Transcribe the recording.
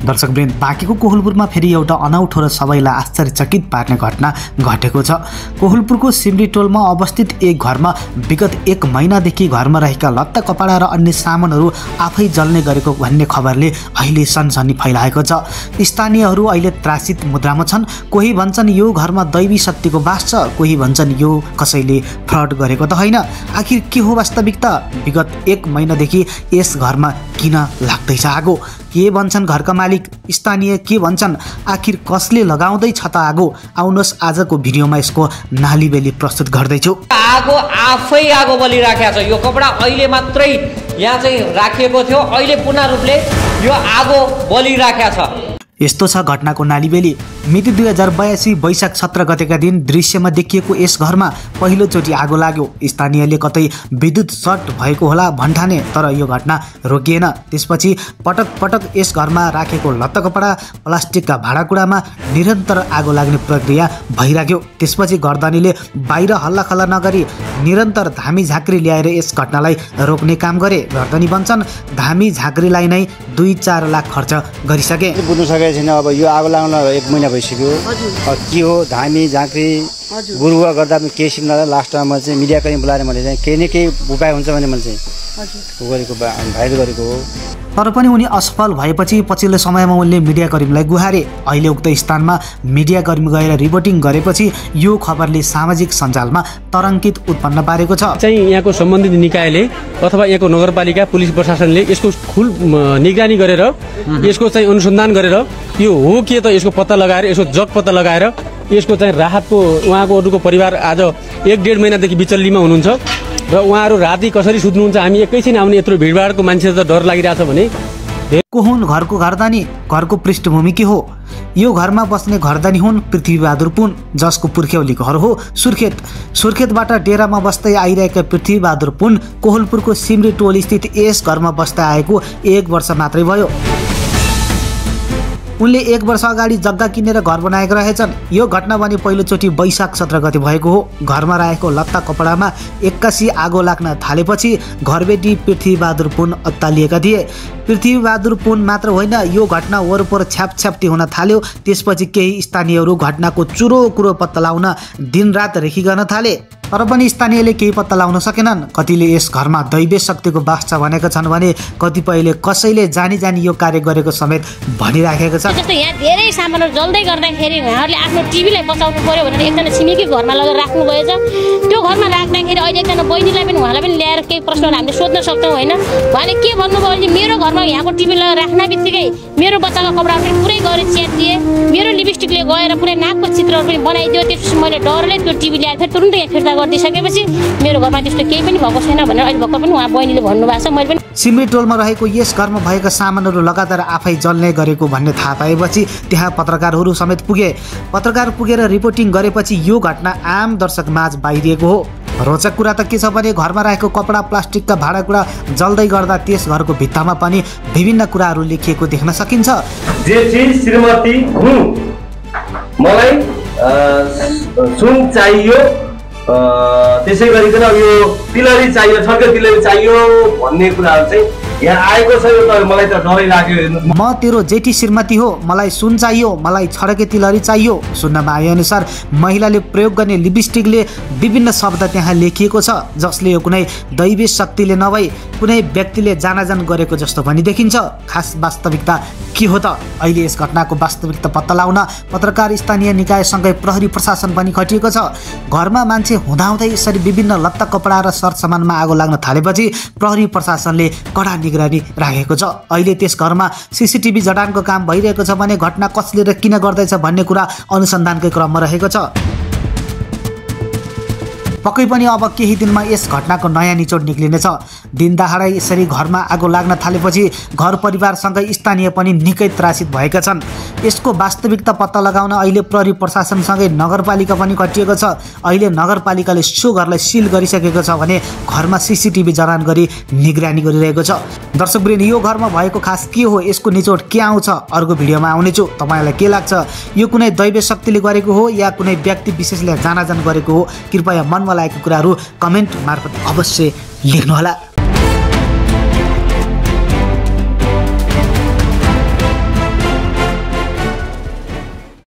दर्शकवृन्द, बाँकीको कोहलपुरमा फेरि एउटा अनौठो र सबैलाई आश्चर्यचकित पार्ने घटना घटेको छ। कोहलपुरको सिमरीटोलमा अवस्थित एक घरमा विगत 1 महिनादेखि घरमा रहेका लत्ता कपडा र अन्य सामानहरू आफै जल्ने गरेको भन्ने खबरले अहिले सनसनी फैलाएको छ। स्थानीयहरू अहिले त्रासित मुद्रामा छन्। कोही भन्छन् यो घरमा दैवी शक्तिको वास छ, कोही भन्छन् यो कसैले फ्रड गरेको त होइन। आखिर के हो वास्तविकता? विगत 1 महिनादेखि यस घरमा किन लाग्दैछ आगो? के भन्छन् घरका मालिक? स्थानीय के भन्छन्? आखिर कसले लगाउँदैछ त आगो? आउनुहोस् आजको भिडियोमा यसको नालीबेली प्रस्तुत गर्दैछु। आगो आफै आगो बलिराखेको छ। यो कपडा अहिले मात्रै यहाँ चाहिँ राखिएको थियो, अहिले पूर्ण रूपले यो आगो बलिराखेको छ। यस्तो छ घटनाको नालीबेली। मिति 2082 वैशाख 17 गतेका दिन दृश्यमा देखिएको यस घरमा पहिलोचोटि आगो लाग्यो। स्थानीयले कतै विद्युत सर्ट भएको होला भन्ठाने, तर यो घटना रोकिएन। त्यसपछि पटक पटक यस घरमा राखेको लत्ता कपडा, प्लास्टिकका भाँडाकुँडामा निरन्तर आगो लाग्ने प्रक्रिया भइराख्यो। त्यसपछि गर्दनीले बाहिर हल्लाखल्ला नगरी निरन्तर धामी झाँक्री ल्याएर यस घटनालाई रोक्ने काम गरे। गर्दनी भन्छन् धामी झाँक्रीलाई नै 2-4 लाख खर्च गरिसके। छैन। अब यो आगो लाग्न 1 महिना भइसक्यो। के हो धामी झाँक्री गुरुवा गर्दा पनि केही सिक्न लास्टमा चाहिँ मिडियाकर्मी बोलाएर मैले चाहिँ केही न केही उपाय हुन्छ भने मैले चाहिँ गरेको भाइरल गरेको हो। तर पनि उनी असफल भएपछि पछिल्लो समयमा उनले मिडियाकर्मीलाई गुहारे। अहिले उक्त स्थानमा मिडियाकर्मी गएर रिपोर्टिङ गरेपछि यो खबरले सामाजिक सञ्जालमा तरङ्कित उत्पन्न पारेको छ। चाहिँ यहाँको सम्बन्धित निकायले अथवा यहाँको नगरपालिका पुलिस प्रशासनले यसको खुल निगरानी गरेर यसको चाहिँ अनुसन्धान गरेर यो हो के त यसको पत्ता लगाएर यसको जग पत्ता लगाएर यसको चाहिँ राहतको उहाँको परिवार आज 1-1.5 महिनादेखि बिचल्लीमा हुनुहुन्छ र उहाँहरू राति कसरी सुत्नुहुन्छ? हामी एकैछिन आउने यत्रो भिडभाडको मान्छे त डर लागिरहेछ भने को हुन् घरको घरदानी? घरको पृष्ठभूमि के हो? यो घरमा बस्ने घरदानी हुन् पृथ्वीबहादुर पुन, जसको पुर्ख्यौलीको घर हो सुर्खेत। सुर्खेतबाट डेरामा बस्दै आइरहेका पृथ्वीबहादुर पुन कोहलपुरको सिमरीटोल स्थित यस घरमा बस्दै आएको 1 वर्ष मात्रै भयो। उनले 1 वर्ष अगाडि जग्गा किनेर घर बनाएका रहेछन्। यो घटना भने पहिलोचोटि वैशाख 17 गते भएको हो। घरमा रहेको लत्ता कपडामा 81 आगो लाग्न थालेपछि घरबेटी पृथ्वीबहादुर पुन अत्तालिएका थिए। पृथ्वीबहादुर पुन मात्र होइन, यो घटना वरपर छ्यापछ्याप्ती हुन थाल्यो। त्यसपछि केही स्थानीयहरू घटनाको चुरो कुरो पत्ता लगाउन दिनरात रेखिन थाले। तर पनि स्थानीयले केही पत्ता लगाउन सकेनन्। कतिले यस घरमा दैवी शक्तिको वास छ भनेका छन् भने कतिपयले कसैले जानी जानी यो कार्य गरेको समेत भनिराखेको छ। जस्तो यहाँ धेरै सामानहरू जल्दै गर्दाखेरि उहाँहरूले आफ्नो टिभीलाई बचाउनु पर्यो भनेर एकजना छिमेकी घरमा लगेर राख्नु भएछ। त्यो घरमा राख्दाखेरि अहिले एकजना बहिनीलाई पनि उहाँलाई पनि ल्याएर केही प्रश्नहरू हामीले सोध्न सक्छौँ होइन। उहाँले के भन्नुभयो भने मेरो घरमा यहाँको टिभी लगेर राख्न बित्तिकै मेरो बच्चाको कपडाहरू पनि पुरै गरेर च्यातिदिए, मेरो लिपस्टिकले गएर पुरै नाकको चित्रहरू पनि बनाइदियो। त्यसपछि मैले डरले त्यो टिभी ल्याएर फेरि तुरुन्तै फिर्ता गरिदिइसकेपछि मेरो घरमा त्यस्तो केही पनि भएको छैन भनेर अहिले भर्खर पनि उहाँ बहिनीले भन्नुभएको छ। मैले पनि सिमरीटोलमा रहेको यस घरमा भएका सामानहरू लगातार आफै जल्ने गरेको भन्ने थाहा पाएपछि त्यहाँ पत्रकारहरू समेत पुगे। पत्रकार पुगेर रिपोर्टिङ गरेपछि यो घटना आम दर्शक माझ बाहिरिएको हो। रोचक कुरा त के छ भने घरमा रहेको कपडा, प्लास्टिकका भाँडाकुँडा जल्दै गर्दा त्यस घरको भित्तामा पनि विभिन्न कुराहरू लेखिएको देख्न सकिन्छ। जे चीज श्रीमती हुँ, मलाई सुन चाहियो, त्यसै गरिकन यो तिलहरी चाहियो, छड्के तिलहरी चाहियो भन्ने कुराहरू चाहिँ यहाँ आएको छ। यो त मलाई त डरै लाग्यो। म तेरो जेठी श्रीमती हो, मलाई सुन चाहियो, मलाई छड्के तिलहरी चाहियो। सुन्नमा आए अनुसार महिलाले प्रयोग गर्ने लिपस्टिकले विभिन्न शब्द त्यहाँ लेखिएको छ, जसले यो कुनै दैवी शक्तिले नभई कुनै व्यक्तिले जानाजान गरेको जस्तो पनि देखिन्छ। खास वास्तविकता के हो त? अहिले यस घटनाको वास्तविकता पत्ता लगाउन पत्रकार, स्थानीय निकायसँगै प्रहरी प्रशासन पनि खटिएको छ। घरमा मान्छे हुँदाहुँदै यसरी विभिन्न लत्ता कपडा र सरसामानमा आगो लाग्न थालेपछि प्रहरी प्रशासनले कडा निगरानी राखेको छ। अहिले त्यस घरमा सीसीटीभी जडानको काम भइरहेको छ भने घटना कसले र किन गर्दैछ भन्ने कुरा अनुसन्धानकै क्रममा रहेको छ। पक्कै पनि अब केही दिनमा यस घटनाको नयाँ निचोड निक्लिनेछ। दिनदहाडै यसरी घरमा आगो लाग्न थालेपछि घर परिवारसँगै स्थानीय पनि निकै त्रासित भएका छन्। यसको वास्तविकता पत्ता लगाउन अहिले प्रहरी प्रशासनसँगै नगरपालिका पनि खटिएको छ। अहिले नगरपालिकाले सो घरलाई सिल गरिसकेको छ भने घरमा सीसीटीभी जडान गरी निगरानी गरिरहेको छ। दर्शकवृन्द, यो घरमा भएको खास के हो, यसको निचोड के आउँछ अर्को भिडियोमा आउनेछु। तपाईँलाई के लाग्छ, यो कुनै दैवी शक्तिले गरेको हो या कुनै व्यक्ति विशेषले जानाजान गरेको हो? कृपया मनमा लागेको कुराहरू कमेन्ट मार्फत अवश्य लेख्नुहोला।